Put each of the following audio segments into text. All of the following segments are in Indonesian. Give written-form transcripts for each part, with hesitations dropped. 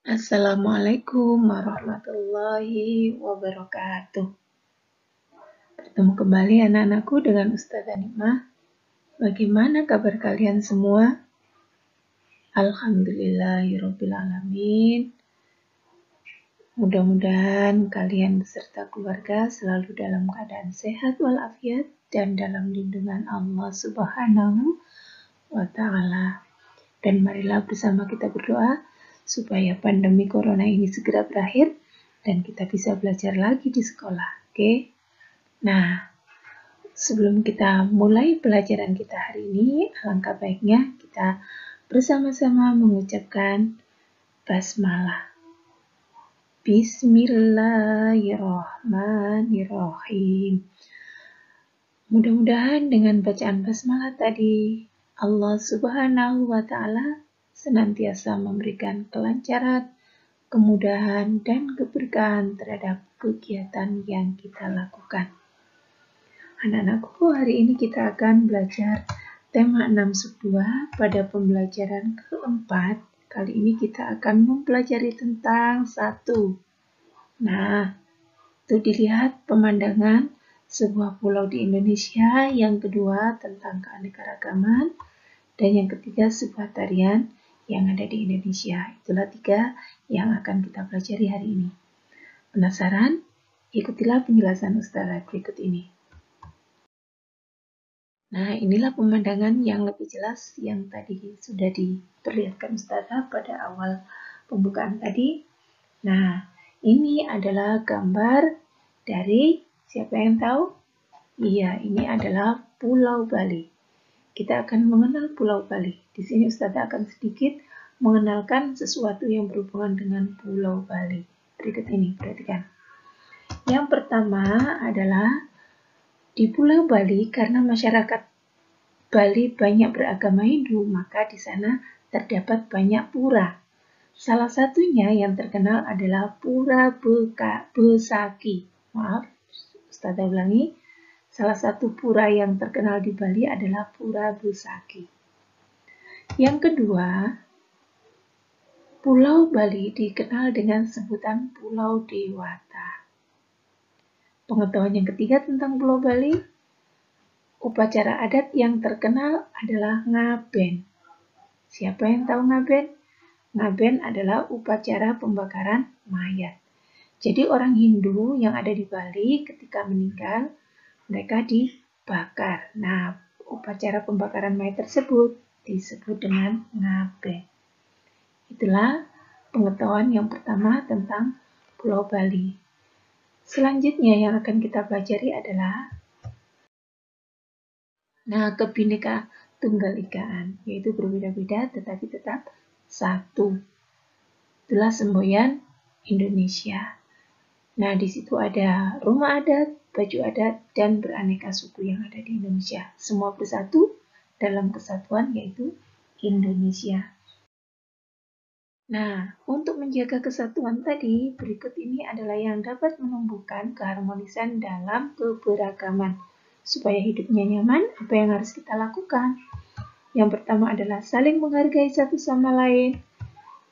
Assalamualaikum warahmatullahi wabarakatuh. Bertemu kembali anak-anakku dengan Ustazah Nikmah. Bagaimana kabar kalian semua? Alhamdulillahirrabbilalamin. Mudah-mudahan kalian beserta keluarga selalu dalam keadaan sehat walafiat dan dalam lindungan Allah Subhanahu wa Ta'ala. Dan marilah bersama kita berdoa supaya pandemi corona ini segera berakhir dan kita bisa belajar lagi di sekolah. Oke? Nah, sebelum kita mulai pelajaran kita hari ini, alangkah baiknya kita bersama-sama mengucapkan basmalah. Bismillahirrahmanirrahim. Mudah-mudahan dengan bacaan basmalah tadi, Allah Subhanahu wa Ta'ala senantiasa memberikan kelancaran, kemudahan, dan keberkahan terhadap kegiatan yang kita lakukan. Anak-anakku, hari ini kita akan belajar tema 6 sub 2 pada pembelajaran keempat. Kali ini kita akan mempelajari tentang 1. Nah, itu dilihat pemandangan sebuah pulau di Indonesia, yang kedua tentang keanekaragaman, dan yang ketiga sebuah tarian yang ada di Indonesia. Itulah 3 yang akan kita pelajari hari ini. Penasaran? Ikutilah penjelasan Ustazah berikut ini. Nah, inilah pemandangan yang lebih jelas yang tadi sudah diperlihatkan Ustazah pada awal pembukaan tadi. Nah, ini adalah gambar dari siapa yang tahu? Iya, ini adalah Pulau Bali. Kita akan mengenal Pulau Bali. Di sini Ustazah akan sedikit mengenalkan sesuatu yang berhubungan dengan Pulau Bali. Berikut ini, perhatikan. Yang pertama adalah di Pulau Bali, karena masyarakat Bali banyak beragama Hindu, maka di sana terdapat banyak pura. Salah satunya yang terkenal adalah Pura Besaki. Maaf, Ustazah ulangi. Salah satu pura yang terkenal di Bali adalah Pura Besaki. Yang kedua, Pulau Bali dikenal dengan sebutan Pulau Dewata. Pengetahuan yang ketiga tentang Pulau Bali, upacara adat yang terkenal adalah ngaben. Siapa yang tahu ngaben? Ngaben adalah upacara pembakaran mayat. Jadi orang Hindu yang ada di Bali ketika meninggal, mereka dibakar. Nah, upacara pembakaran mayat tersebut disebut dengan ngaben. Itulah pengetahuan yang pertama tentang Pulau Bali. Selanjutnya yang akan kita pelajari adalah Kebhinneka Tunggal Ikaan, yaitu berbeda-beda tetapi tetap satu. Itulah semboyan Indonesia. Nah, di situ ada rumah adat, baju adat, dan beraneka suku yang ada di Indonesia. Semua bersatu dalam kesatuan, yaitu Indonesia. Nah, untuk menjaga kesatuan tadi, berikut ini adalah yang dapat menumbuhkan keharmonisan dalam keberagaman. Supaya hidupnya nyaman, apa yang harus kita lakukan? Yang pertama adalah saling menghargai satu sama lain.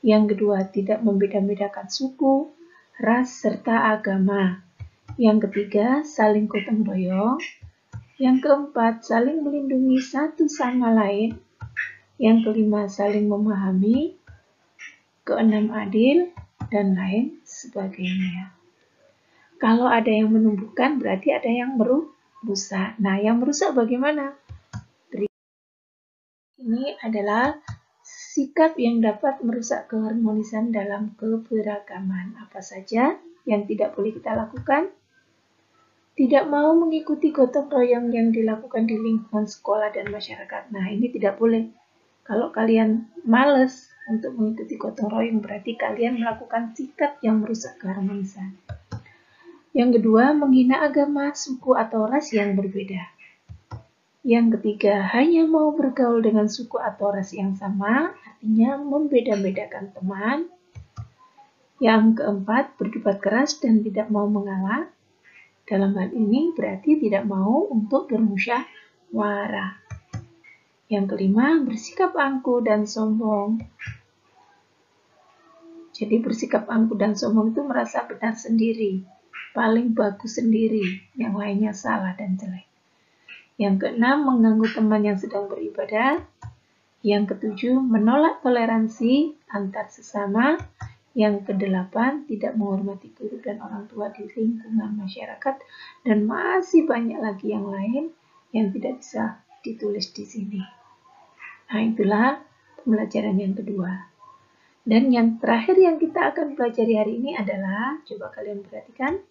Yang kedua, tidak membeda-bedakan suku, ras, serta agama. Yang ketiga, saling gotong royong. Yang keempat, saling melindungi satu sama lain. Yang kelima, saling memahami. Keenam, adil, dan lain sebagainya. Kalau ada yang menumbuhkan, berarti ada yang merusak. Nah, yang merusak bagaimana? Ini adalah sikap yang dapat merusak keharmonisan dalam keberagaman. Apa saja yang tidak boleh kita lakukan? Tidak mau mengikuti gotong royong yang dilakukan di lingkungan sekolah dan masyarakat. Nah, ini tidak boleh. Kalau kalian males untuk mengikuti gotong royong, berarti kalian melakukan sikap yang merusak keharmonisan. Yang kedua, menghina agama, suku, atau ras yang berbeda. Yang ketiga, hanya mau bergaul dengan suku atau ras yang sama, artinya membeda-bedakan teman. Yang keempat, berdebat keras dan tidak mau mengalah. Dalam hal ini berarti tidak mau untuk bermusyawarah. Yang kelima, bersikap angkuh dan sombong. Jadi bersikap angkuh dan sombong itu merasa benar sendiri, paling bagus sendiri, yang lainnya salah dan jelek. Yang keenam, mengganggu teman yang sedang beribadah. Yang ketujuh, menolak toleransi antar sesama. Yang kedelapan, tidak menghormati guru dan orang tua di lingkungan masyarakat. Dan masih banyak lagi yang lain yang tidak bisa ditulis di sini. Nah, itulah pembelajaran yang kedua. Dan yang terakhir yang kita akan pelajari hari ini adalah, coba kalian perhatikan.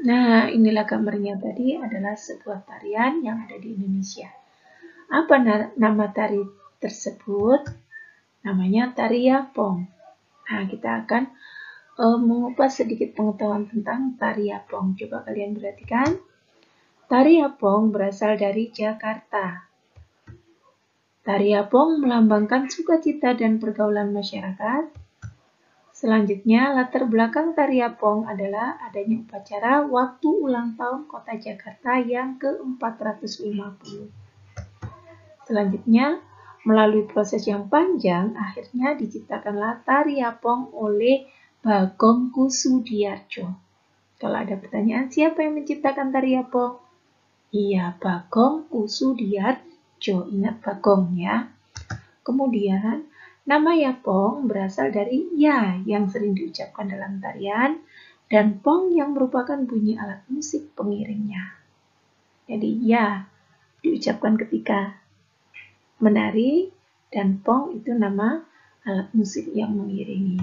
Nah, inilah gambarnya tadi adalah sebuah tarian yang ada di Indonesia. Apa nama tari tersebut? Namanya tari Yapong. Nah, kita akan mengupas sedikit pengetahuan tentang tari Yapong. Coba kalian perhatikan. Tari Yapong berasal dari Jakarta. Tari Yapong melambangkan sukacita dan pergaulan masyarakat. Selanjutnya, latar belakang tari Yapong adalah adanya upacara waktu ulang tahun Kota Jakarta yang ke-450. Selanjutnya, melalui proses yang panjang, akhirnya diciptakanlah tari Yapong oleh Bagong Kussudiardja. Kalau ada pertanyaan, siapa yang menciptakan tari Yapong? Iya, Bagong Kussudiardja. Ingat Bagong ya. Kemudian, nama Yapong berasal dari ya yang sering diucapkan dalam tarian dan pong yang merupakan bunyi alat musik pengiringnya. Jadi ya diucapkan ketika menari dan pong itu nama alat musik yang mengiringi.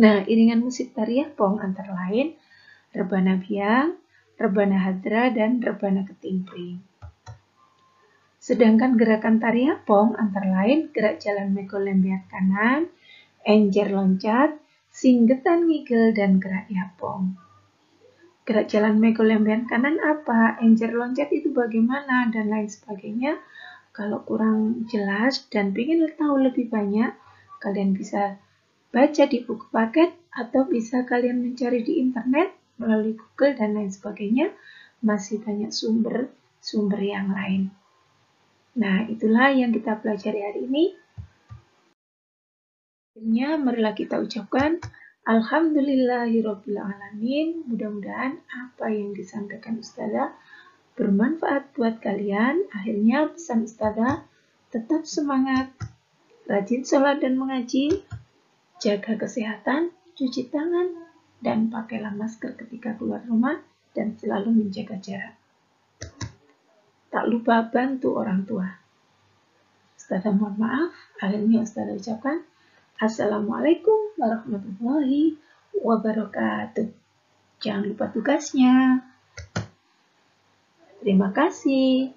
Nah, iringan musik tari Yapong antara lain rebana biang, rebana hadra, dan rebana ketimpring. Sedangkan gerakan tari Yapong antara lain gerak jalan mego lembiat kanan, enjer loncat, singgetan ngigel, dan gerak Yapong. Gerak jalan mego lembiat kanan apa? Enjer loncat itu bagaimana? Dan lain sebagainya. Kalau kurang jelas dan ingin tahu lebih banyak, kalian bisa baca di buku paket atau bisa kalian mencari di internet melalui Google dan lain sebagainya. Masih banyak sumber yang lain. Nah, itulah yang kita pelajari hari ini. Akhirnya, marilah kita ucapkan Alhamdulillahirrabbilalamin. Mudah-mudahan apa yang disampaikan Ustazah bermanfaat buat kalian. Akhirnya, pesan Ustazah, tetap semangat, rajin sholat dan mengaji, jaga kesehatan, cuci tangan, dan pakailah masker ketika keluar rumah, dan selalu menjaga jarak. Tak lupa bantu orang tua. Ustazah mohon maaf, akhirnya Ustazah ucapkan Assalamualaikum warahmatullahi wabarakatuh. Jangan lupa tugasnya. Terima kasih.